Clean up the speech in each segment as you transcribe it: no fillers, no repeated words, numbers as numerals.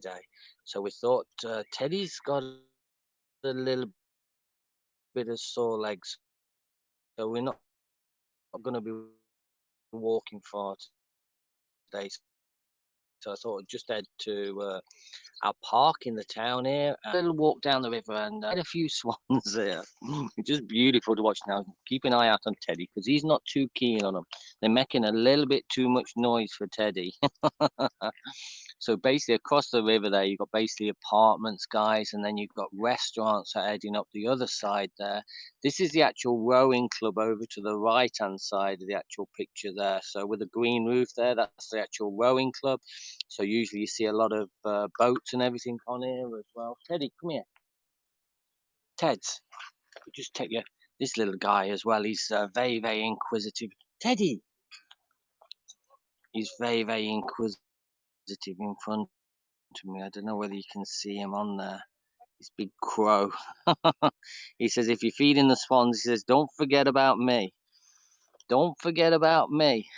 day. So we thought Teddy's got a little bit of sore legs, so we're not going to be walking far today. So I thought I'd just head to our park in the town here, a little walk down the river, and had a few swans there. It's just beautiful to watch now. Keep an eye out on Teddy because he's not too keen on them. They're making a little bit too much noise for Teddy. So basically, across the river there, you've got basically apartments, guys, and then you've got restaurants that are heading up the other side there. This is the actual rowing club over to the right-hand side of the actual picture there. So with the green roof there, that's the actual rowing club. So usually you see a lot of boats and everything on here as well. Teddy, come here. Teds, just take you. This little guy as well. He's very, very inquisitive. Teddy, he's very, very inquisitive in front of me. I don't know whether you can see him on there. This big crow. He says, if you're feeding the swans, he says, don't forget about me. Don't forget about me.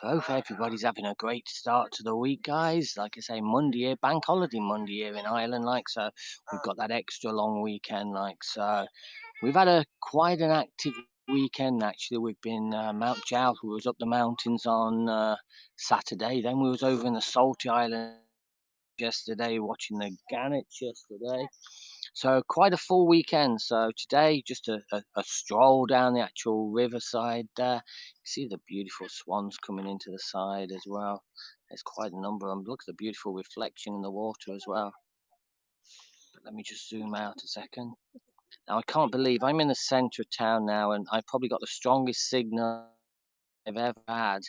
I hope everybody's having a great start to the week, guys. Like I say, Monday here, bank holiday Monday here in Ireland, like so. We've got that extra long weekend, like so. We've had a quite an active weekend actually. We've been Mount Joust. We was up the mountains on Saturday. Then we was over in the Salty Island yesterday, watching the gannets yesterday. So quite a full weekend. So today, just a stroll down the actual riverside there. You see the beautiful swans coming into the side as well. There's quite a number of them. Look at the beautiful reflection in the water as well. But let me just zoom out a second. Now I can't believe I'm in the centre of town now, and I've probably got the strongest signal I've ever had,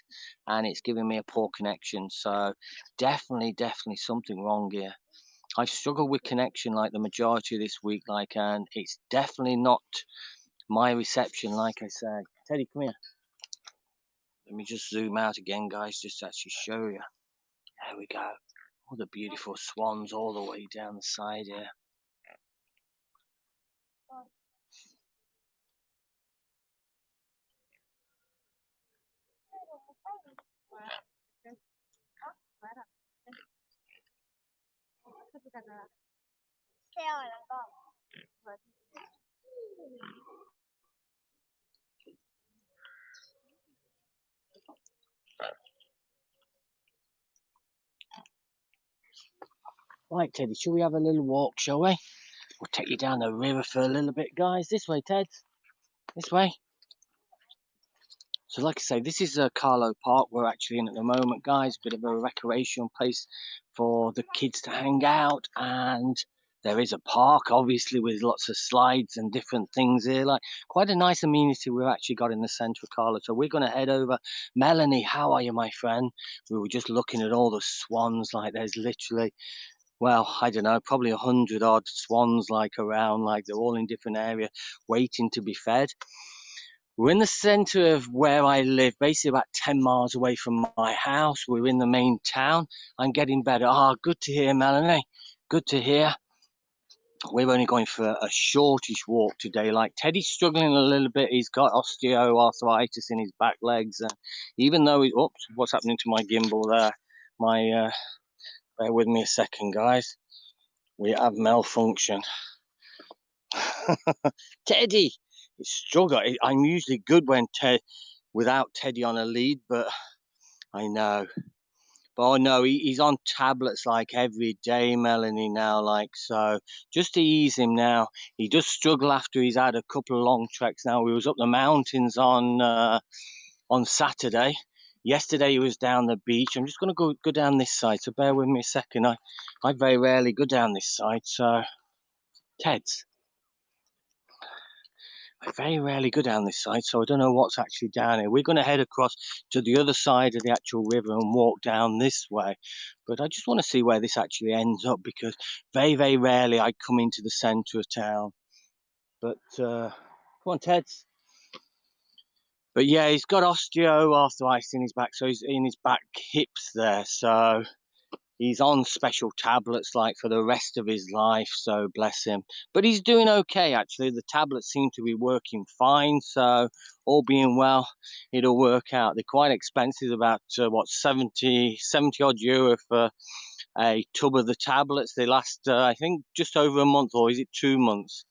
and it's giving me a poor connection. So definitely something wrong here. I've struggled with connection like the majority of this week, like, and it's definitely not my reception, like I said. Teddy, come here. Let me just zoom out again, guys, just to actually show you. There we go. All the beautiful swans all the way down the side here. Right, Teddy, shall we have a little walk, shall we? We'll take you down the river for a little bit, guys. This way, Ted. This way. So like I say, this is Carlo Park we're actually in at the moment, guys. Bit of a recreation place for the kids to hang out, and there is a park, obviously, with lots of slides and different things here. Like quite a nice amenity we've actually got in the centre of Carlo. So we're going to head over. Melanie, how are you, my friend? We were just looking at all the swans. Like there's literally, well, I don't know, probably 100 odd swans like around. Like they're all in different areas, waiting to be fed. We're in the centre of where I live, basically about 10 miles away from my house. We're in the main town. I'm getting better. Ah, good to hear, Melanie. Good to hear. We're only going for a shortish walk today. Like Teddy's struggling a little bit. He's got osteoarthritis in his back legs. And even though oops, what's happening to my gimbal there? Bear with me a second, guys. We have malfunction. Teddy, it's struggle. I'm usually good when without Teddy on a lead, but I know. But oh no, he's on tablets like every day, Melanie, now, like so. Just to ease him now, he does struggle after he's had a couple of long treks. Now we was up the mountains on Saturday. Yesterday he was down the beach. I'm just gonna go down this side, so bear with me a second. I very rarely go down this side, so Ted's. I very rarely go down this side, so I don't know what's actually down here. We're going to head across to the other side of the actual river and walk down this way. But I just want to see where this actually ends up, because very rarely I come into the centre of town. But come on, Ted. But yeah, he's got osteoarthritis in his back, so he's in his back hips there. So he's on special tablets like for the rest of his life. So bless him. But he's doing okay actually. The tablets seem to be working fine. So all being well, it'll work out. They're quite expensive, about what 70 odd euro for a tub of the tablets. They last I think just over a month, or is it 2 months,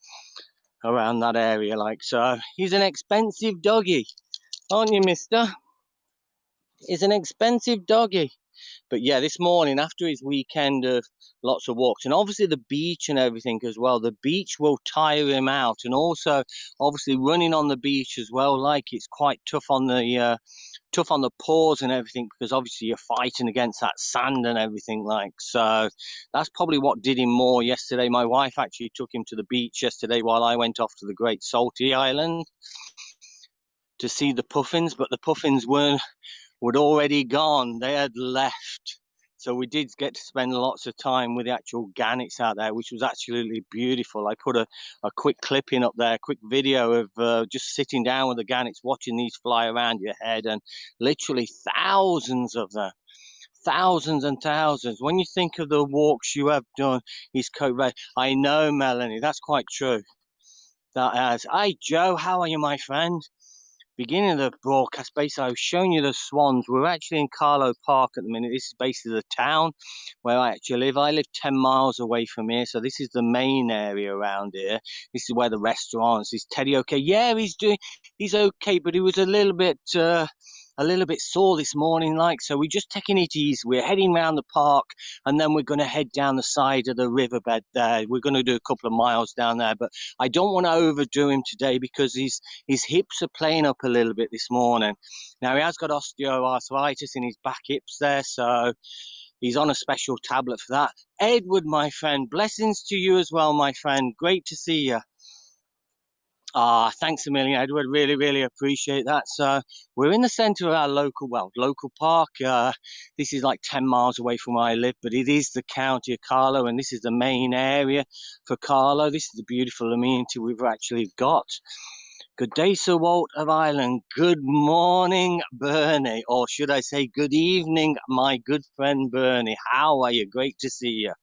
around that area. Like, so he's an expensive doggy, aren't you, mister? He's an expensive doggy. But yeah, this morning after his weekend of lots of walks, and obviously the beach and everything as well, the beach will tire him out. And also obviously running on the beach as well, like, it's quite tough on the paws and everything, because obviously you're fighting against that sand and everything. Like, so that's probably what did him more yesterday. My wife actually took him to the beach yesterday while I went off to the Great Salty Island to see the puffins, but the puffins were already gone. They had left. So we did get to spend lots of time with the actual gannets out there, which was absolutely beautiful. I put a quick clipping up there, a quick video of just sitting down with the gannets, watching these fly around your head, and literally thousands of them. Thousands and thousands. When you think of the walks you have done, East Coast Red. I know, Melanie, that's quite true. That has. Hey, Joe, how are you, my friend? Beginning of the broadcast, basically I was showing you the Swans. We're actually in Carlo Park at the minute. This is basically the town where I actually live. I live 10 miles away from here, so this is the main area around here. This is where the restaurants. Is Teddy okay? Yeah, he's okay, but he was a little bit sore this morning, like, so we're just taking it easy. We're heading around the park, and then we're going to head down the side of the riverbed there. We're going to do a couple of miles down there, but I don't want to overdo him today because his hips are playing up a little bit this morning. Now, he has got osteoarthritis in his back hips there, so he's on a special tablet for that. Edward, my friend, blessings to you as well, my friend. Great to see you. Thanks a million, Edward. Really, really appreciate that. So we're in the centre of our local park. This is like 10 miles away from where I live, but it is the county of Carlo, and this is the main area for Carlo. This is the beautiful amenity we've actually got. Good day, Sir Walt of Ireland. Good morning, Bernie. Or should I say good evening, my good friend Bernie. How are you? Great to see you.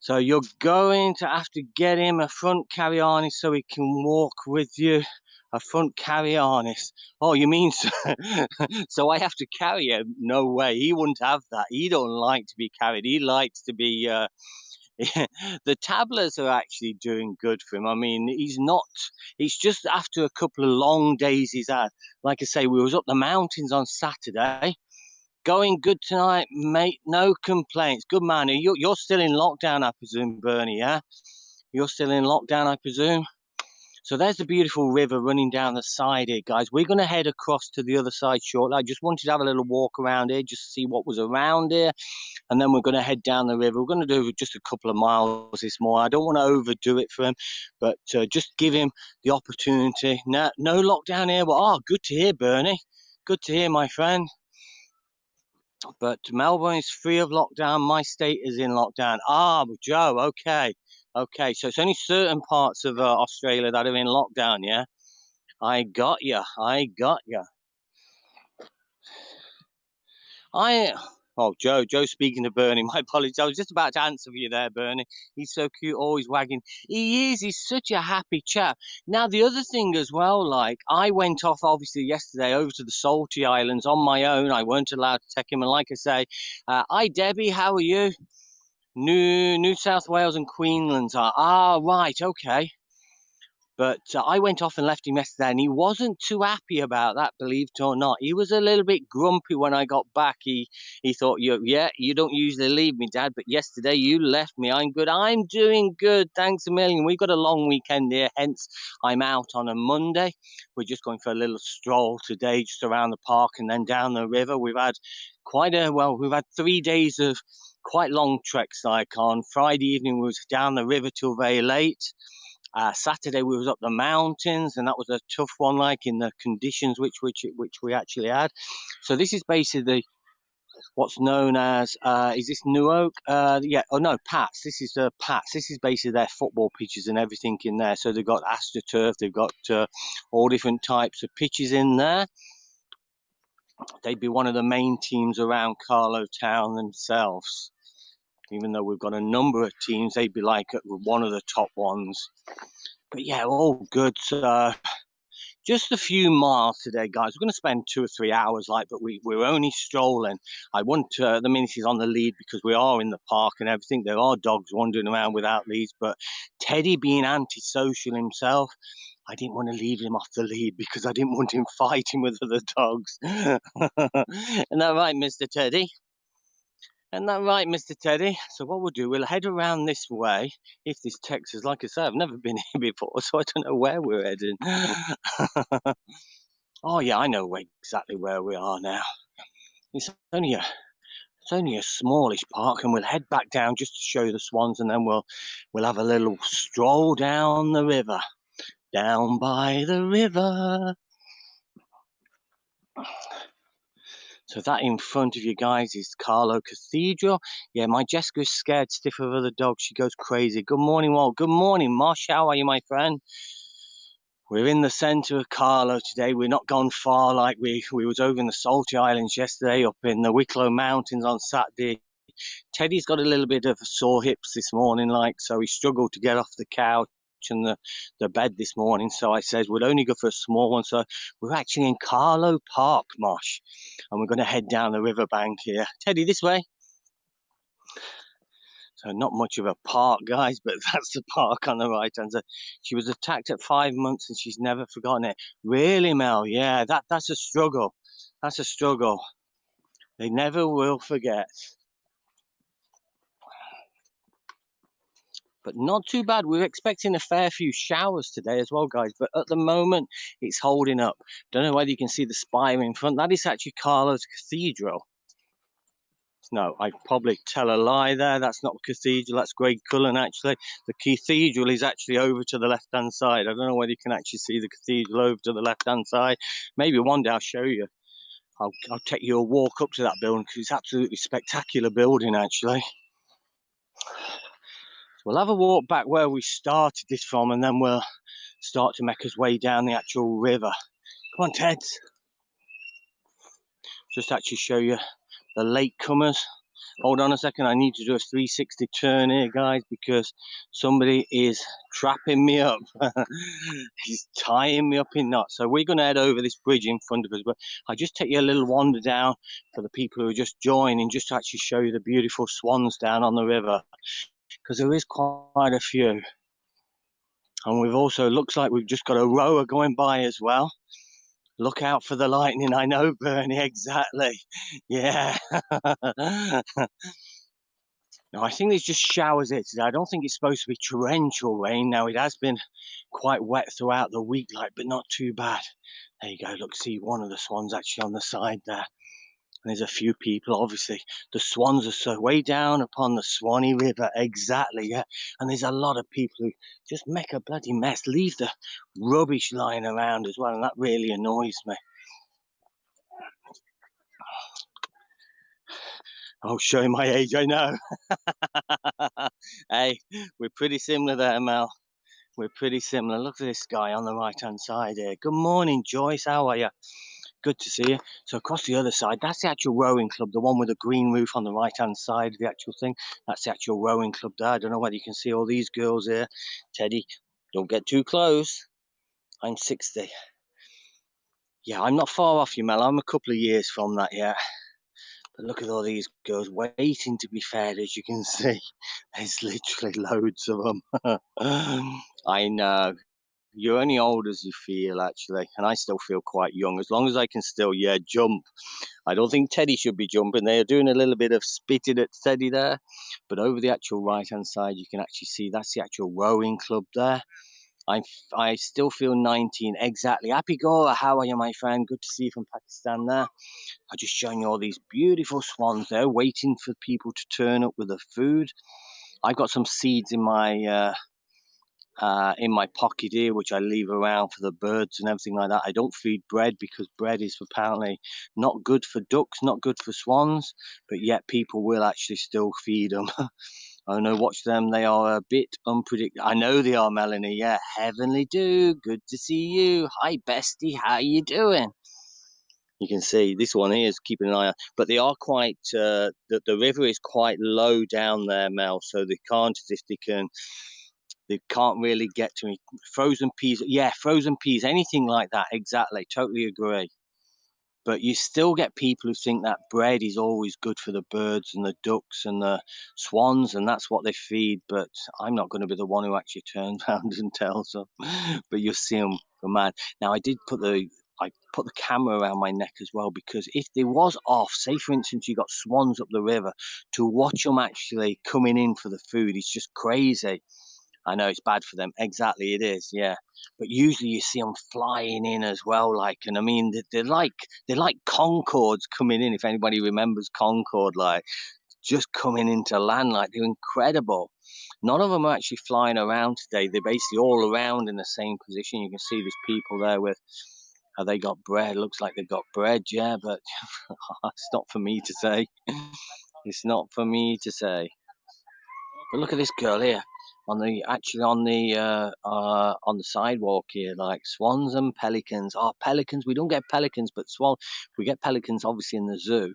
So you're going to have to get him a front carry harness so he can walk with you. A front carry harness. Oh, you mean so I have to carry him? No way. He wouldn't have that. He don't like to be carried. He likes to be the tablets are actually doing good for him. I mean, he's just after a couple of long days he's had. Like I say, we was up the mountains on Saturday. Going good tonight, mate. No complaints. Good man. You're still in lockdown, I presume, Bernie, yeah? You're still in lockdown, I presume? So there's the beautiful river running down the side here, guys. We're going to head across to the other side shortly. I just wanted to have a little walk around here, just to see what was around here. And then we're going to head down the river. We're going to do just a couple of miles this morning. I don't want to overdo it for him, but just give him the opportunity. No lockdown here. Well, good to hear, Bernie. Good to hear, my friend. But Melbourne is free of lockdown. My state is in lockdown. Joe, okay. Okay, so it's only certain parts of Australia that are in lockdown, yeah? I got you. Joe speaking to Bernie. My apologies. I was just about to answer for you there, Bernie. He's so cute, always wagging. He's such a happy chap. Now, the other thing as well, like, I went off, obviously, yesterday over to the Salty Islands on my own. I weren't allowed to take him. And like I say, hi, Debbie, how are you? New South Wales and Queensland are. Right, okay. But I went off and left him yesterday, and he wasn't too happy about that, believe it or not. He was a little bit grumpy when I got back. He thought, you don't usually leave me, Dad, but yesterday you left me. I'm good. I'm doing good. Thanks a million. We've got a long weekend here, hence I'm out on a Monday. We're just going for a little stroll today, just around the park and then down the river. We've had we've had 3 days of quite long treks. Like on Friday evening, we was down the river till very late. Saturday we was up the mountains, and that was a tough one, like in the conditions which we actually had. So this is basically what's known as, is this New Oak? Yeah, oh no, Pats. This is Pats. This is basically their football pitches and everything in there. So they've got AstroTurf, they've got all different types of pitches in there. They'd be one of the main teams around Carlow Town themselves. Even though we've got a number of teams, they'd be like one of the top ones. But yeah, all good. Just a few miles today, guys. We're going to spend 2 or 3 hours, but we're only strolling. I want the miniaties on the lead because we are in the park and everything. There are dogs wandering around without leads, but Teddy, being antisocial himself, I didn't want to leave him off the lead because I didn't want him fighting with other dogs. Isn't that right, Mr. Teddy? Isn't that right, Mr. Teddy? So what we'll do, we'll head around this way. If this takes us, like I said, I've never been here before, so I don't know where we're heading. Oh yeah, I know exactly where we are now. It's only a smallish park, and we'll head back down just to show you the swans, and then we'll have a little stroll down the river. Down by the river. So that in front of you guys is Carlow Cathedral. Yeah, my Jessica's scared stiff of other dogs. She goes crazy. Good morning, Walt. Good morning, Mosh. How are you, my friend? We're in the centre of Carlow today. We're not gone far like we was over in the Salty Islands yesterday, up in the Wicklow Mountains on Saturday. Teddy's got a little bit of sore hips this morning, so he struggled to get off the couch and the bed this morning. So I said we'd only go for a small one. So we're actually in Carlow Park, Mosh, and we're going to head down the riverbank here. Teddy, this way. So not much of a park, guys, but that's the park on the right hand side. She was attacked at 5 months and she's never forgotten it. Really, Mel? Yeah, that's a struggle. That's a struggle. They never will forget. But not too bad. We're expecting a fair few showers today as well, guys. But at the moment, it's holding up. Don't know whether you can see the spire in front. That is actually Carlow's Cathedral. No, I probably tell a lie there. That's not the cathedral. That's Great Cullen, actually. The cathedral is actually over to the left-hand side. I don't know whether you can actually see the cathedral over to the left-hand side. Maybe one day I'll show you. I'll take you a walk up to that building because it's absolutely spectacular building, actually. We'll have a walk back where we started this from, and then we'll start to make us way down the actual river. Come on, Ted. Just actually show you the latecomers. Hold on a second, I need to do a 360 turn here, guys, because somebody is trapping me up. He's tying me up in knots. So we're going to head over this bridge in front of us, but I'll just take you a little wander down for the people who are just joining, just to actually show you the beautiful swans down on the river, because there is quite a few. And we've also, looks like we've just got a rower going by as well. Look out for the lightning. I know, Bernie, exactly. Yeah. Now, I think there's just showers here today. I don't think it's supposed to be torrential rain. Now, it has been quite wet throughout the week, but not too bad. There you go. Look, see one of the swans actually on the side there. And there's a few people, obviously. The swans are so way down upon the Swanee River. Exactly, yeah. And there's a lot of people who just make a bloody mess. Leave the rubbish lying around as well. And that really annoys me. Oh, showing my age, I know. Hey, we're pretty similar there, Mel. We're pretty similar. Look at this guy on the right-hand side here. Good morning, Joyce. How are you? Good to see you. So across the other side, that's the actual rowing club, the one with the green roof on the right-hand side of the actual thing. That's the actual rowing club there. I don't know whether you can see all these girls here. Teddy, don't get too close. I'm 60. Yeah, I'm not far off you, Mel. I'm a couple of years from that, yeah. But look at all these girls waiting to be fed, as you can see. There's literally loads of them. I know. You're only old as you feel, actually. And I still feel quite young. As long as I can still, jump. I don't think Teddy should be jumping. They're doing a little bit of spitting at Teddy there. But over the actual right-hand side, you can actually see that's the actual rowing club there. I still feel 19, exactly. Happy Gora, how are you, my friend? Good to see you from Pakistan there. I'm just showing you all these beautiful swans there, waiting for people to turn up with the food. I've got some seeds in my in my pocket here, which I leave around for the birds and everything like that. I don't feed bread because bread is apparently not good for ducks, not good for swans, but yet people will actually still feed them. I know, watch them. They are a bit unpredictable. I know they are, Melanie. Yeah, Heavenly Do. Good to see you. Hi, bestie. How you doing? You can see this one here is keeping an eye on, but they are quite. The river is quite low down there, Mel. So they can't, as if they can. They can't really get to me. Frozen peas. Yeah, frozen peas. Anything like that. Exactly. Totally agree. But you still get people who think that bread is always good for the birds and the ducks and the swans, and that's what they feed. But I'm not going to be the one who actually turns around and tells them. But you'll see them go mad. Now I put the camera around my neck as well, because if they was off, say for instance you got swans up the river, to watch them actually coming in for the food, it's just crazy. I know it's bad for them. Exactly, it is. Yeah, but usually you see them flying in as well. Like, and I mean, they're like Concords coming in. If anybody remembers Concorde, like just coming into land, like they're incredible. None of them are actually flying around today. They're basically all around in the same position. You can see there's people there with. Have they got bread? Looks like they've got bread, yeah, but it's not for me to say. It's not for me to say. But look at this girl here on the sidewalk here, like swans and pelicans. Oh, pelicans! We don't get pelicans, but swan. We get pelicans obviously in the zoo,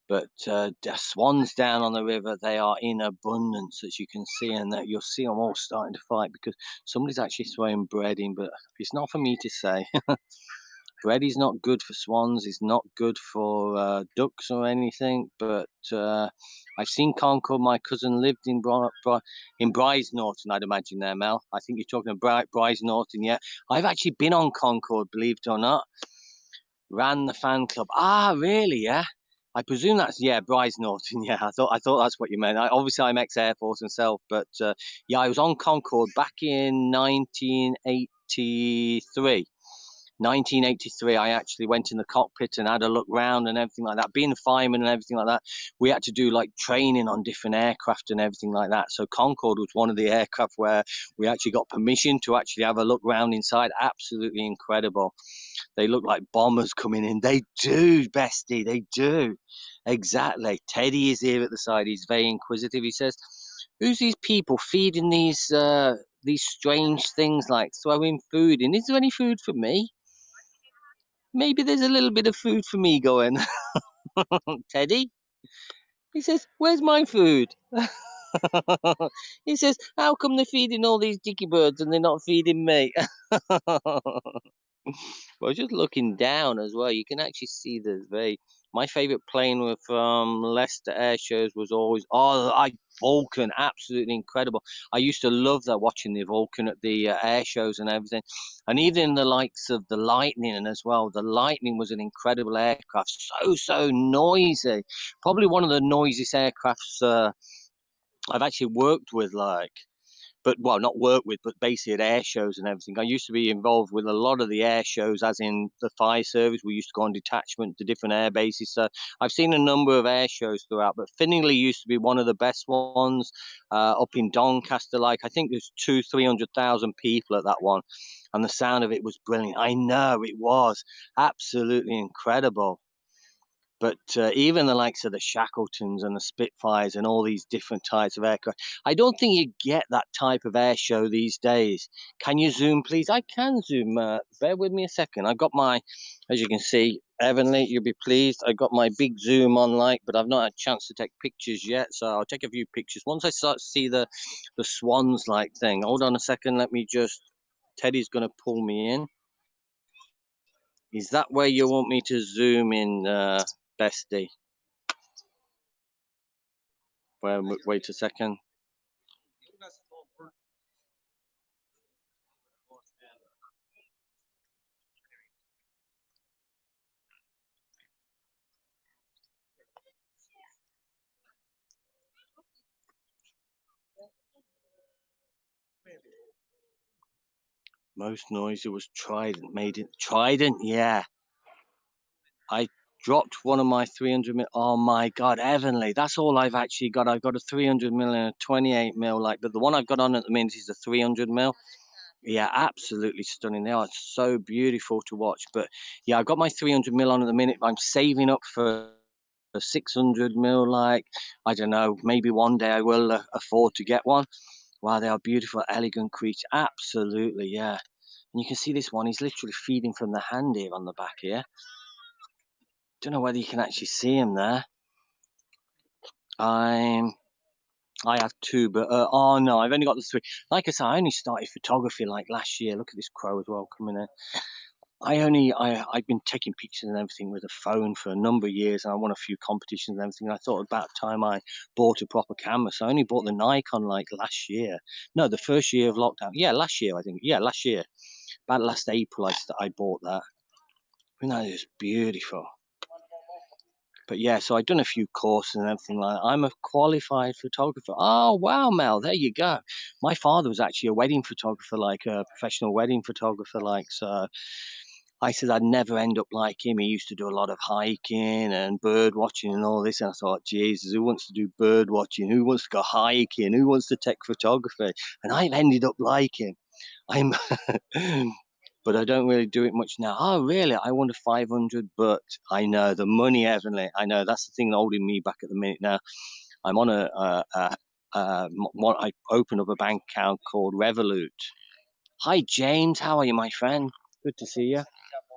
but the swans down on the river, they are in abundance, as you can see, and that you'll see them all starting to fight because somebody's actually throwing bread in, but it's not for me to say. Bread is not good for swans. It's not good for ducks or anything. But I've seen Concord. My cousin lived in in Bryce Norton, I'd imagine there, Mel. I think you're talking about Bryce Norton. Yeah, I've actually been on Concord, believe it or not. Ran the fan club. Ah, really? Yeah. I presume that's Bryce Norton. Yeah, I thought that's what you meant. Obviously, I'm ex Air Force myself, but yeah, I was on Concord back in 1983. 1983, I actually went in the cockpit and had a look round and everything like that. Being a fireman and everything like that, we had to do like training on different aircraft and everything like that. So Concorde was one of the aircraft where we actually got permission to actually have a look round inside. Absolutely incredible. They look like bombers coming in. They do, bestie. They do. Exactly. Teddy is here at the side. He's very inquisitive. He says, "Who's these people feeding these strange things like throwing food in? Is there any food for me? Maybe there's a little bit of food for me going." Teddy, he says, "Where's my food?" He says, "How come they're feeding all these dicky birds and they're not feeding me?" Well, just looking down as well, you can actually see the very. My favourite plane with Leicester air shows was always Vulcan, absolutely incredible. I used to love that, watching the Vulcan at the air shows and everything, and even the likes of the Lightning as well. The Lightning was an incredible aircraft, so noisy, probably one of the noisiest aircrafts I've actually worked with, like. But well, not work with, but basically at air shows and everything. I used to be involved with a lot of the air shows, as in the fire service. We used to go on detachment to different air bases. So I've seen a number of air shows throughout. But Finningley used to be one of the best ones up in Doncaster. Like, I think there's 300,000 people at that one, and the sound of it was brilliant. I know it was absolutely incredible. But even the likes of the Shackletons and the Spitfires and all these different types of aircraft, I don't think you get that type of air show these days. Can you zoom, please? I can zoom. Bear with me a second. I've got my, as you can see, Heavenly, you'll be pleased. I got my big zoom on, like, but I've not had a chance to take pictures yet. So I'll take a few pictures once I start to see the swans like thing. Hold on a second. Let me just. Teddy's going to pull me in. Is that where you want me to zoom in, bestie? Wait a second. Most noisy was Trident. Made it Trident. Yeah, I dropped one of my 300 mil. Oh my God, heavenly. That's all I've actually got. I've got a 300 mil and a 28 mil, like, but the one I've got on at the minute is the 300 mil. Yeah, absolutely stunning. They are so beautiful to watch. But yeah, I've got my 300 mil on at the minute. I'm saving up for a 600 mil. Like, I don't know, maybe one day I will afford to get one. Wow, they are beautiful, elegant creatures. Absolutely, yeah. And you can see this one, he's literally feeding from the hand here on the back here. Don't know whether you can actually see him there. I have two, but oh no, I've only got the three. Like I said, I only started photography like last year. Look at this crow as well coming in. I've been taking pictures and everything with a phone for a number of years, and I won a few competitions and everything. And I thought about time I bought a proper camera. So I only bought the Nikon like last year. No, the first year of lockdown. Yeah, last year I think. Yeah, last year. About last April I bought that. I mean, that is beautiful. But yeah, so I've done a few courses and everything like that. I'm a qualified photographer. Oh wow, Mel, there you go. My father was actually a wedding photographer, like a professional wedding photographer, like so. I said I'd never end up like him. He used to do a lot of hiking and bird watching and all this. And I thought, Jesus, who wants to do bird watching? Who wants to go hiking? Who wants to take photography? And I've ended up like him. I'm, but I don't really do it much now. Oh, really? I want a 500, but I know the money, heavenly. I know that's the thing holding me back at the minute now. I'm on I opened up a bank account called Revolut. Hi, James. How are you, my friend? Good to see you.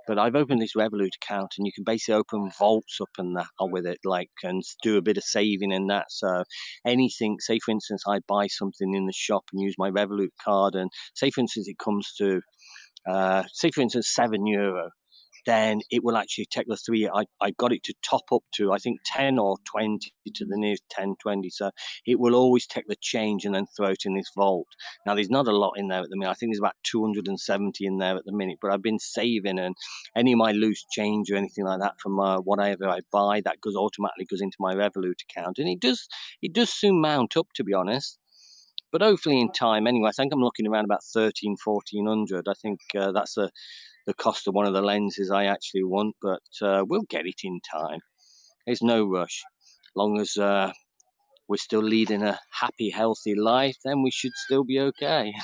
But I've opened this Revolut account, and you can basically open vaults up and that with it, like, and do a bit of saving in that. So anything, say for instance, I buy something in the shop and use my Revolut card, and say for instance it comes to, say for instance, €7, then it will actually take the three. I got it to top up to, I think, 10 or 20 to the nearest 10, 20. So it will always take the change and then throw it in this vault. Now, there's not a lot in there at the minute. I think there's about 270 in there at the minute, but I've been saving, and any of my loose change or anything like that from whatever I buy, that automatically goes into my Revolut account. And it does soon mount up, to be honest. But hopefully in time, anyway, I think I'm looking around about 13, 1400. I think that's the cost of one of the lenses I actually want, but we'll get it in time. There's no rush. Long as we're still leading a happy, healthy life, then we should still be okay.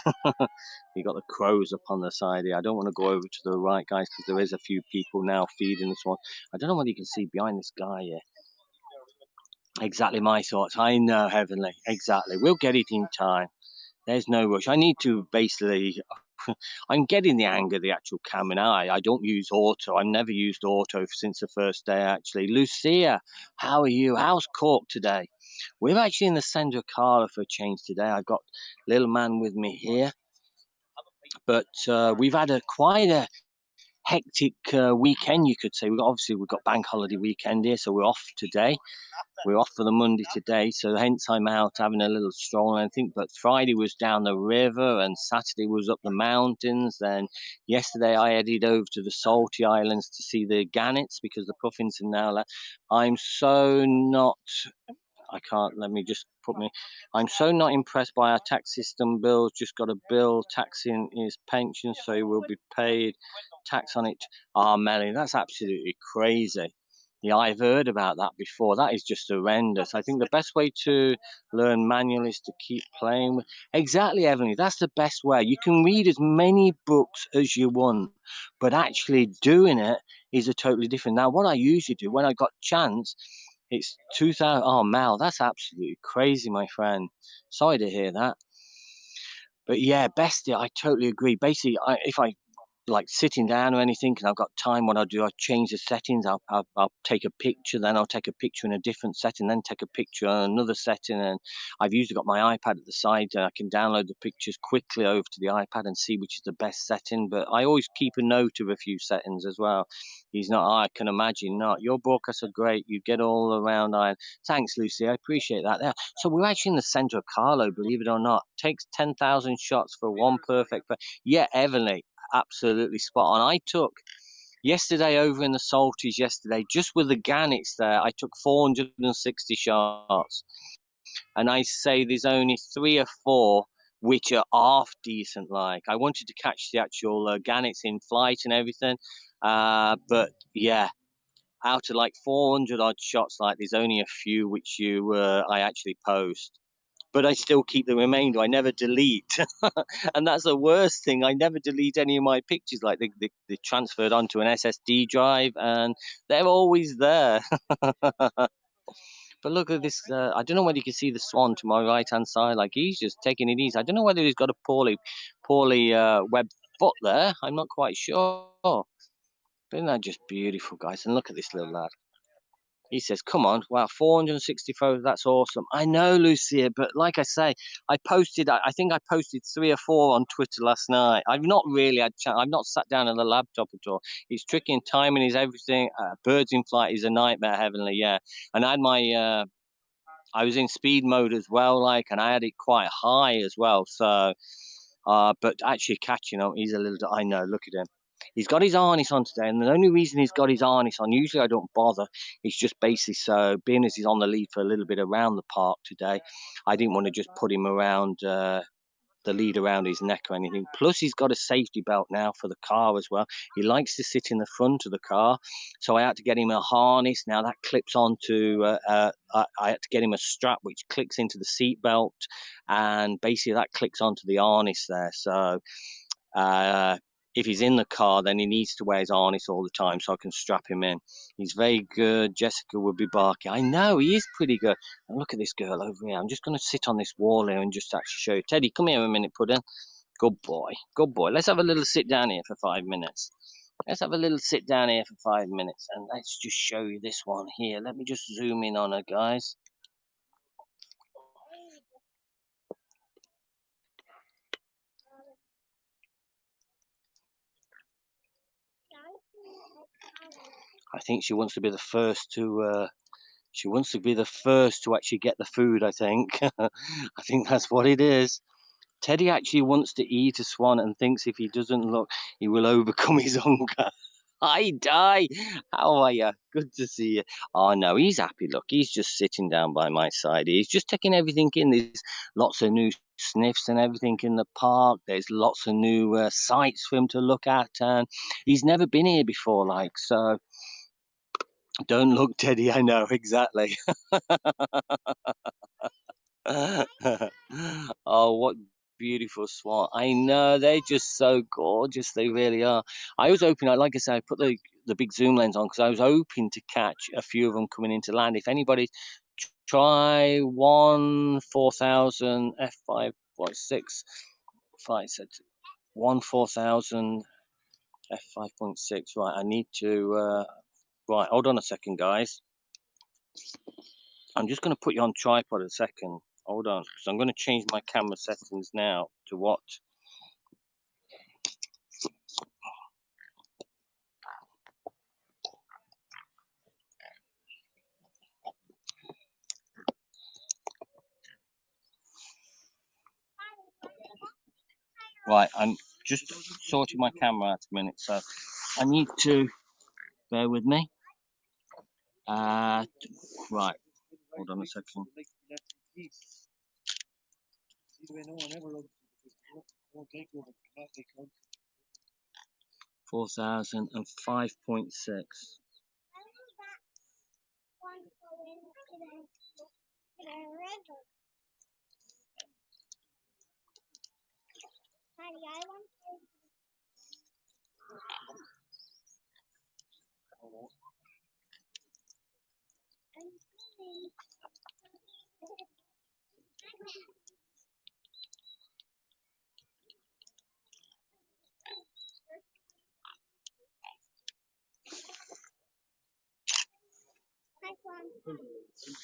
You got the crows up on the side here. I don't want to go over to the right, guys, because there is a few people now feeding this one. I don't know whether you can see behind this guy here. Exactly my thoughts. I know, heavenly. Exactly. We'll get it in time. There's no rush. I need to basically, I'm getting the hang of the actual camera now. I don't use auto. I've never used auto since the first day, actually. Lucia, how are you? How's Cork today? We're actually in the centre of Carla for a change today. I've got little man with me here. But we've had quite a hectic weekend, you could say. We've got bank holiday weekend here, so we're off today. We're off for the Monday today, so hence I'm out having a little stroll and I think. But Friday was down the river and Saturday was up the mountains. Then yesterday I headed over to the Salty Islands to see the gannets because the puffins are now left. I'm so not I can't, let me just put me. I'm so not impressed by our tax system. Bill's just got a bill taxing his pension, so he will be paid tax on it. Ah, Melly, that's absolutely crazy. Yeah, I've heard about that before. That is just horrendous. I think the best way to learn manual is to keep playing with. Exactly, Emily. That's the best way. You can read as many books as you want, but actually doing it is a totally different. Now, what I usually do when I got chance, it's 2000. Oh, Mal, that's absolutely crazy, my friend. Sorry to hear that. But yeah, Bestia, I totally agree. Basically, if I like sitting down or anything, and I've got time, what I'll do, I'll change the settings. I'll take a picture, then I'll take a picture in a different setting, then take a picture on another setting. And I've usually got my iPad at the side, and I can download the pictures quickly over to the iPad and see which is the best setting. But I always keep a note of a few settings as well. He's not, I can imagine not. Your broadcasts are great. You get all around. Thanks, Lucy. I appreciate that. There. So we're actually in the center of Carlo, believe it or not. Takes 10,000 shots for one perfect. Yeah, Evelyn, absolutely spot on. I took yesterday over in the Salties yesterday, just with the gannets there, I took 460 shots. And I say there's only 3 or 4 which are half decent. Like, I wanted to catch the actual gannets in flight and everything. But yeah, out of like 400 odd shots, like there's only a few which I actually post. But I still keep the remainder. I never delete. And that's the worst thing. I never delete any of my pictures. Like they transferred onto an SSD drive and they're always there. But look at this. I don't know whether you can see the Swan to my right-hand side. Like he's just taking it easy. I don't know whether he's got a poorly webbed foot there. I'm not quite sure. But isn't that just beautiful, guys? And look at this little lad. He says, come on, wow, 460 photos, that's awesome. I know, Lucia, but like I say, I think I posted 3 or 4 on Twitter last night. I've not really had I've not sat down on the laptop at all. It's tricky and timing is everything. Birds in flight is a nightmare, Heavenly, yeah. And I had I was in speed mode as well, like, and I had it quite high as well. So, but actually catching him, he's a little, I know, look at him. He's got his harness on today, and the only reason he's got his harness on, usually I don't bother, it's just basically so, being as he's on the lead for a little bit around the park today, I didn't want to just put him around the lead around his neck or anything. Plus, he's got a safety belt now for the car as well. He likes to sit in the front of the car, so I had to get him a harness. Now that clips onto. I had to get him a strap which clicks into the seat belt, and basically that clicks onto the harness there. So. If he's in the car, then he needs to wear his harness all the time so I can strap him in. He's very good. Jessica would be barking. I know, he is pretty good. And look at this girl over here. I'm just going to sit on this wall here and just actually show you. Teddy, come here a minute, Puddin. Good boy. Good boy. Let's have a little sit down here for 5 minutes. Let's have a little sit down here for 5 minutes. And let's just show you this one here. Let me just zoom in on her, guys. I think she wants to be the first to she wants to be the first to actually get the food, I think. I think that's what it is. Teddy actually wants to eat a swan and thinks if he doesn't look, he will overcome his hunger. Hi, Di. How are you? Good to see you. Oh, no, he's happy. Look, he's just sitting down by my side. He's just taking everything in. There's lots of new sniffs and everything in the park. There's lots of new sights for him to look at. And he's never been here before, like, so. Don't look, Teddy. I know, exactly. Oh, what beautiful swan. I know, they're just so gorgeous. They really are. I was hoping, like I said, I put the big zoom lens on because I was hoping to catch a few of them coming into land. If anybody try 1 4000 f5.6, 5 1 4000 f5.6. Right, I need to right, hold on a second, guys. I'm just going to put you on tripod a second. Hold on, because I'm going to change my camera settings now to what? Right, I'm just sorting my camera out a minute, so I need to bear with me. Right, hold on a second. 4005.6.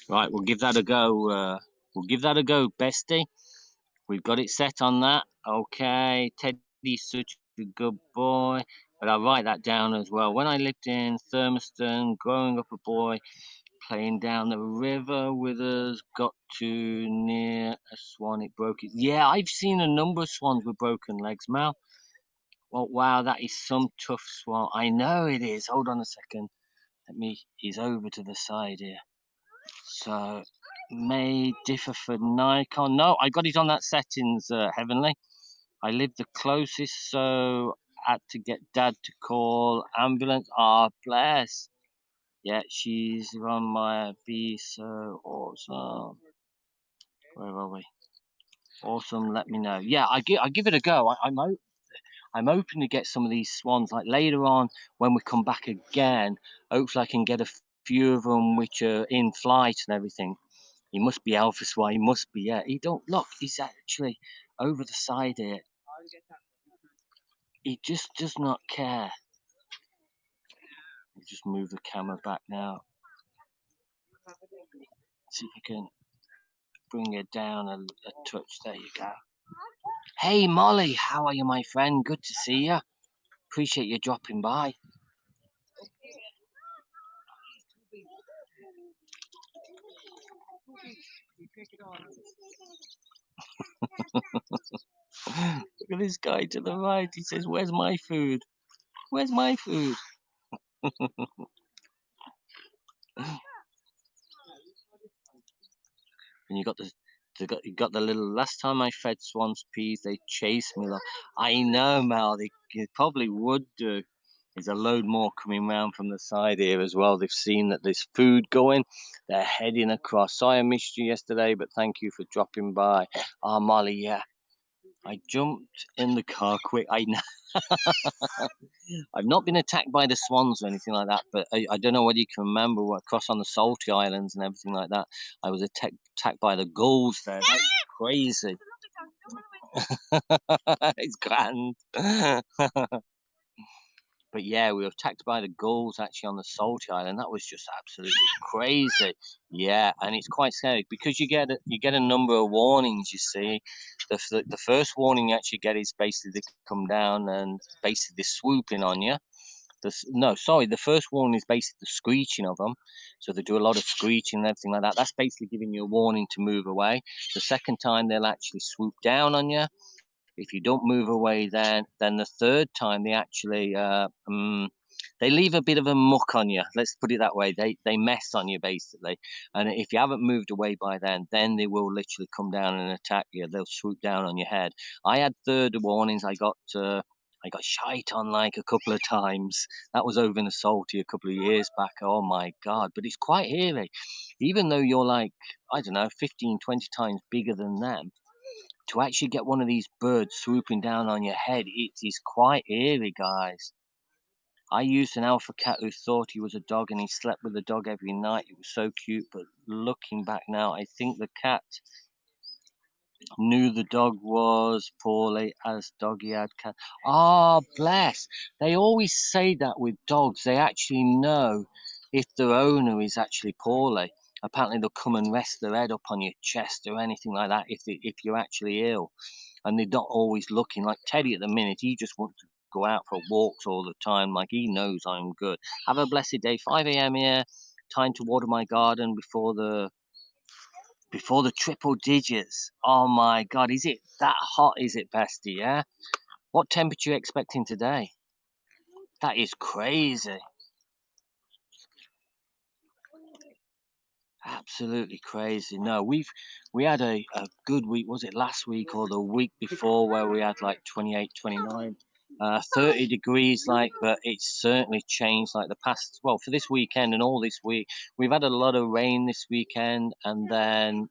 Right, we'll give that a go. We'll give that a go, bestie. We've got it set on that. Okay, Teddy's such a good boy. But I'll write that down as well. When I lived in Thurmaston, growing up a boy, playing down the river with us, got too near a swan, it broke it. Yeah, I've seen a number of swans with broken legs, Mal. Well, wow, that is some tough swan. I know it is. Hold on a second. He's over to the side here. So, may differ for Nikon. No, I got it on that settings, Heavenly. I lived the closest, so had to get Dad to call ambulance. Ah, bless. Yeah, she's on my be so awesome. Where are we? Awesome. Let me know. Yeah, I give it a go. I'm hoping to get some of these swans like later on when we come back again. Hopefully, I can get a few of them which are in flight and everything. He must be Alpha Swan. He must be. Yeah. He don't look. He's actually over the side here. He just does not care. I'll just move the camera back now. See if I can bring it down a touch. There you go. Hey Molly, how are you, my friend? Good to see you. Appreciate you dropping by. Look at this guy to the right. He says, "Where's my food? Where's my food?" And you got the little. Last time I fed swans peas, they chased me. Like, I know, Mal. They probably would do. There's a load more coming round from the side here as well. They've seen that there's food going. They're heading across. Sorry I missed you yesterday, but thank you for dropping by. Ah, Molly, yeah. I jumped in the car quick. I've not been attacked by the swans or anything like that, but I don't know whether you can remember across on the salty islands and everything like that. I was attacked by the gulls there. That was crazy. It's grand. But yeah, we were attacked by the gulls actually on the salty island. That was just absolutely crazy. Yeah, and it's quite scary because you get a number of warnings. You see, the first warning you actually get is basically they come down and basically they're swooping on you. No, sorry, the first warning is basically the screeching of them. So they do a lot of screeching and everything like that. That's basically giving you a warning to move away. The second time they'll actually swoop down on you. If you don't move away, then the third time they actually they leave a bit of a muck on you. Let's put it that way. They mess on you basically, and if you haven't moved away by then they will literally come down and attack you. They'll swoop down on your head. I had third warnings. I got shite on like a couple of times. That was over in the salty a couple of years back. Oh my god! But it's quite eerie, even though you're like I don't know 15, 20 times bigger than them to actually get one of these birds swooping down on your head, it is quite eerie, guys. I used an alpha cat who thought he was a dog and he slept with the dog every night. It was so cute, but looking back now, I think the cat knew the dog was poorly as doggy had cat. Ah, bless. They always say that with dogs. They actually know if their owner is actually poorly. Apparently, they'll come and rest their head up on your chest or anything like that if you're actually ill. And they're not always looking like Teddy at the minute. He just wants to go out for walks all the time. Like he knows I'm good. Have a blessed day. 5 a.m. here. Time to water my garden before the triple digits. Oh my God, is it that hot? Is it, Bestie? Yeah. What temperature are you expecting today? That is crazy. Absolutely crazy. No, we had a good week. Was it last week or the week before where we had like 28, 29, 30 degrees like, but it's certainly changed like the past, well, for this weekend and all this week. We've had a lot of rain this weekend and then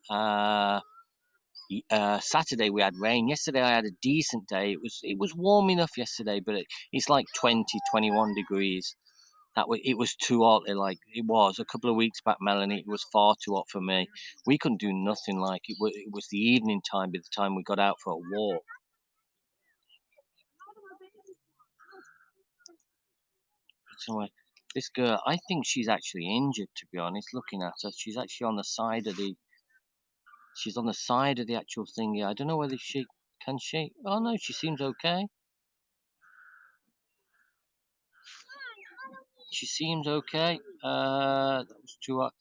Saturday we had rain. Yesterday I had a decent day. It was warm enough yesterday, but it's like 20, 21 degrees. It was too hot. It was a couple of weeks back, Melanie. It was far too hot for me. We couldn't do nothing. Like it was the evening time by the time we got out for a walk. So this girl, I think she's actually injured. To be honest, looking at her, she's actually on the side of the. She's on the side of the actual thing. Yeah, I don't know whether she can she. Oh no, she seems okay. She seems okay. That was too hot.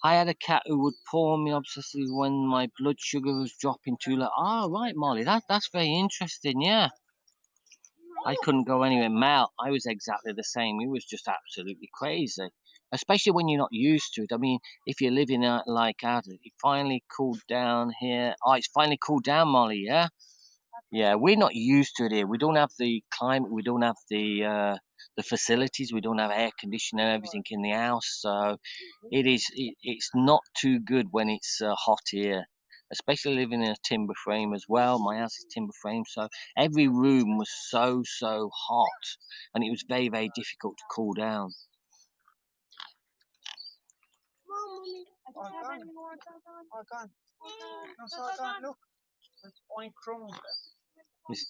I had a cat who would paw me obsessively when my blood sugar was dropping too low. Ah, right, Molly. That's very interesting. Yeah, I couldn't go anywhere. Mel, I was exactly the same. It was just absolutely crazy, especially when you're not used to it. I mean, if you're living out like out, it finally cooled down here. Oh, it's finally cooled down, Molly. Yeah, yeah. We're not used to it here. We don't have the climate. We don't have the the facilities. We don't have air conditioning and everything in the house, so it's not too good when it's hot here. Especially living in a timber frame as well. My house is timber frame, so every room was so hot, and it was very difficult to cool down.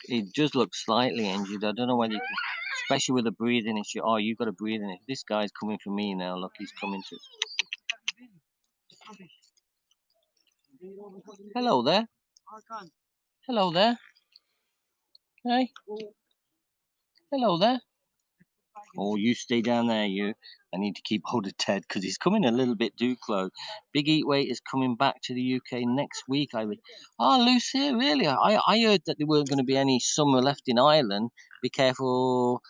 It does look slightly injured. I don't know whether you can, especially with the breathing issue. Oh, you've got a breathing issue. This guy's coming for me now. Look, he's coming to. Hello there. Hello there. Hey. Hello there. Oh, you stay down there, you. I need to keep hold of Ted because he's coming a little bit too close. Big Eatweight is coming back to the UK next week. Oh, Lucy, really? I heard that there weren't going to be any summer left in Ireland. Be careful.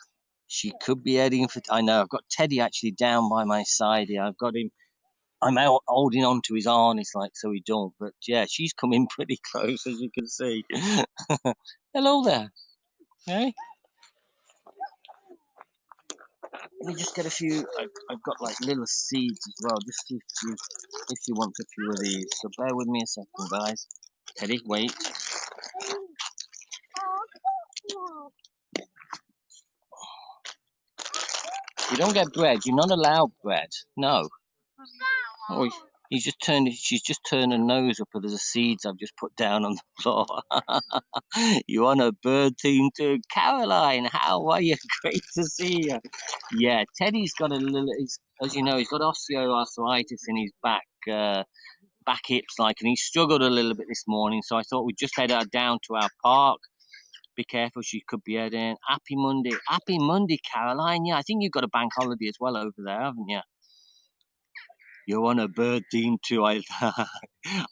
She could be heading for. I know. I've got Teddy actually down by my side here. I've got him. I'm out holding on to his harness like so he don't. But yeah, she's coming pretty close as you can see. Hello there. Hey. Let me just get a few. I've got like little seeds as well, just if you want a few of these. So bear with me a second, guys. Teddy, wait. You don't get bread. You're not allowed bread. No. Oh, she's just turned her nose up at the seeds I've just put down on the floor. You on a bird team too? Caroline, how are you? Great to see you. Yeah, Teddy's got a little, as you know, he's got osteoarthritis in his back hips, like, and he struggled a little bit this morning, so I thought we'd just head down to our park. Be careful, she could be heading. Happy Monday, Caroline. Yeah, I think you've got a bank holiday as well over there, haven't you? You're on a bird team too.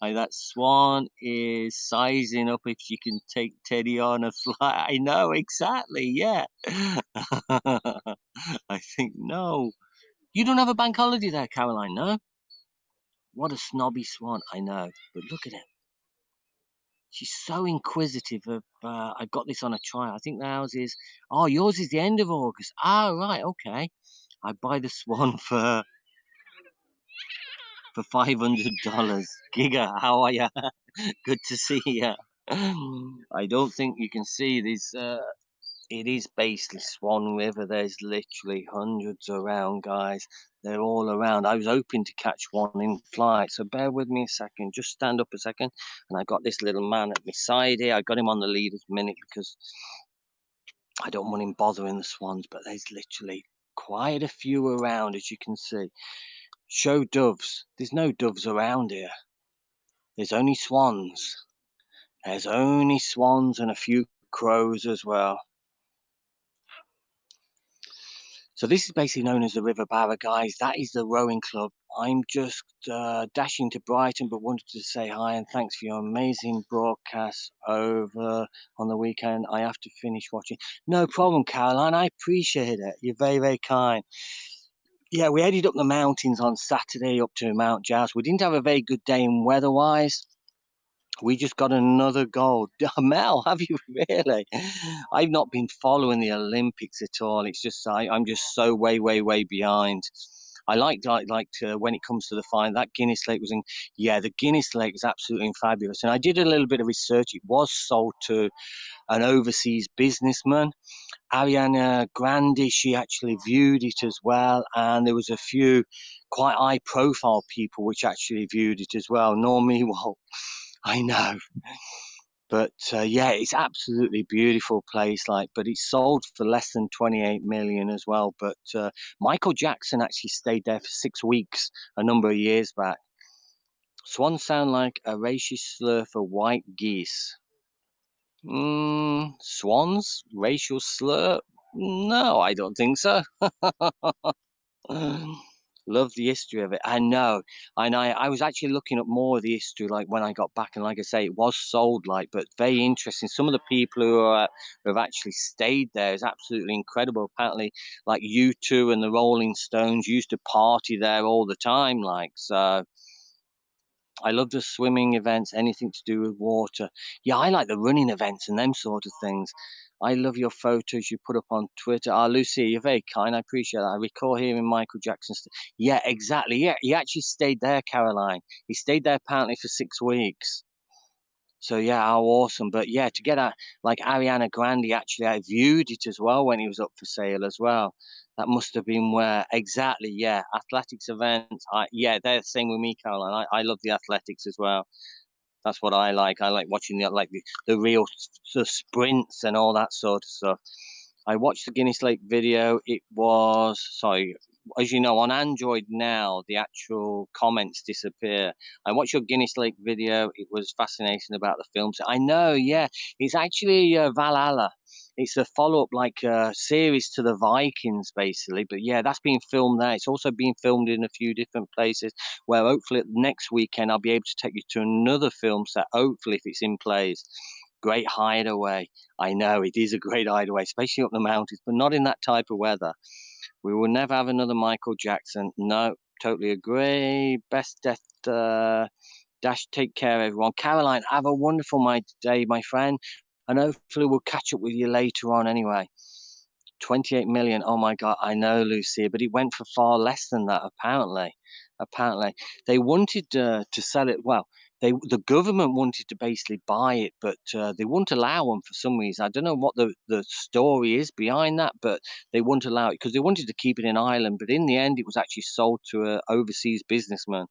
That Swan is sizing up if she can take Teddy on a flight. I know, exactly, yeah. I think, no. You don't have a bank holiday there, Caroline, no? What a snobby Swan, I know. But look at him. She's so inquisitive of, I got this on a trial. I think ours is, oh, yours is the end of August. Ah, right, okay. I buy the Swan for $500. Giga, how are you? Good to see you. I don't think you can see this. It is basically Swan River. There's literally hundreds around, guys. They're all around. I was hoping to catch one in flight, so bear with me a second. Just stand up a second. And I got this little man at my side here. I got him on the leader's minute because I don't want him bothering the swans, but there's literally quite a few around, as you can see. Show doves. There's no doves around here. There's only swans. There's only swans and a few crows as well. So this is basically known as the River Barra, guys. That is the rowing club. I'm just dashing to Brighton, but wanted to say hi and thanks for your amazing broadcast over on the weekend. I have to finish watching. No problem, Caroline. I appreciate it. You're very kind. Yeah, we headed up the mountains on Saturday up to Mount Jas. We didn't have a very good day in weather-wise. We just got another gold. Mel, have you really? I've not been following the Olympics at all. It's just I'm just so way behind. I like when it comes to the fine. That Guinness Lake was the Guinness Lake is absolutely fabulous. And I did a little bit of research. It was sold to an overseas businessman. Ariana Grande, she actually viewed it as well, and there was a few quite high-profile people which actually viewed it as well. Nor me, well, I know, but yeah, it's absolutely beautiful place. But it's sold for less than 28 million as well. But Michael Jackson actually stayed there for 6 weeks a number of years back. Swans sound like a racist slur for white geese. Swans? Racial slur? No, I don't think so. Love the history of it. I know. I was actually looking up more of the history, like when I got back, and like I say, it was sold, but very interesting. Some of the people who have actually stayed there is absolutely incredible. Apparently, like U2 and the Rolling Stones used to party there all the time, so I love the swimming events, anything to do with water. Yeah, I like the running events and them sort of things. I love your photos you put up on Twitter. Ah, Lucy, you're very kind. I appreciate that. I recall hearing Michael Jackson. Yeah, exactly. Yeah, he actually stayed there, Caroline. He stayed there apparently for 6 weeks. So yeah, how awesome. But yeah, to get a like Ariana Grande actually I viewed it as well when he was up for sale as well. That must have been where exactly, yeah. Athletics events. Yeah, they're the same with me, Caroline. I love the athletics as well. That's what I like. I like watching the real sort of sprints and all that sort of stuff. I watched the Guinness Lake video. It was, sorry, as you know, on Android now, the actual comments disappear. I watched your Guinness Lake video. It was fascinating about the films. I know, yeah. It's actually Valhalla. It's a follow-up, like series to the Vikings, basically. But yeah, that's being filmed there. It's also being filmed in a few different places. Where hopefully next weekend I'll be able to take you to another film set. Hopefully, if it's in place. Great hideaway. I know it is a great hideaway, especially up the mountains, but not in that type of weather. We will never have another Michael Jackson. No, totally agree. Best death. Dash. Take care, everyone. Caroline, have a wonderful day, my friend, and hopefully we'll catch up with you later on. Anyway, 28 million. Oh my God, I know, Lucia, but it went for far less than that. Apparently, they wanted to sell it. Well, the government wanted to basically buy it, but they wouldn't allow them for some reason. I don't know what the story is behind that, but they wouldn't allow it because they wanted to keep it in Ireland. But in the end, it was actually sold to an overseas businessman.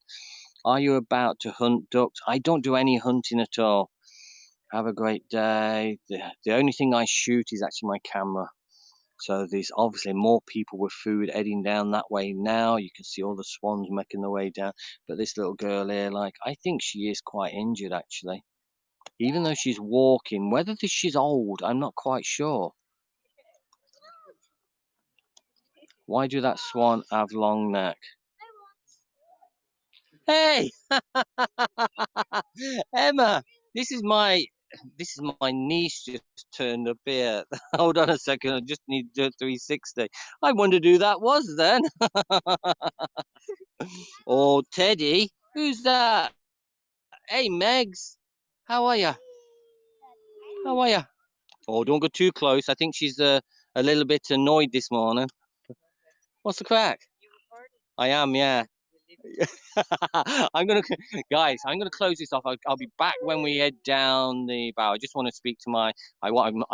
Are you about to hunt ducks? I don't do any hunting at all. Have a great day. The only thing I shoot is actually my camera. So there's obviously more people with food heading down that way now. You can see all the swans making their way down. But this little girl here, like, I think she is quite injured actually. Even though she's walking, whether she's old, I'm not quite sure. Why do that swan have long neck? Hey, Emma, this is my niece just turned up here. Hold on a second, I just need to do a 360. I wondered who that was then. Oh, Teddy, who's that? Hey, Megs, how are you? How are you? Oh, don't go too close. I think she's a little bit annoyed this morning. What's the crack? I am, yeah. I'm gonna, guys. I'm gonna close this off. I'll be back when we head down the bow. I just want to speak to my. I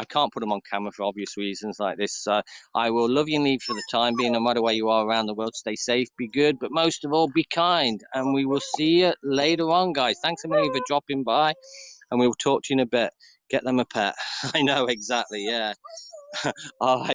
can't put them on camera for obvious reasons like this. So I will love you and leave for the time being. No matter where you are around the world, stay safe, be good, but most of all, be kind. And we will see you later on, guys. Thanks a million for dropping by, and we will talk to you in a bit. Get them a pet. I know exactly. Yeah. All right.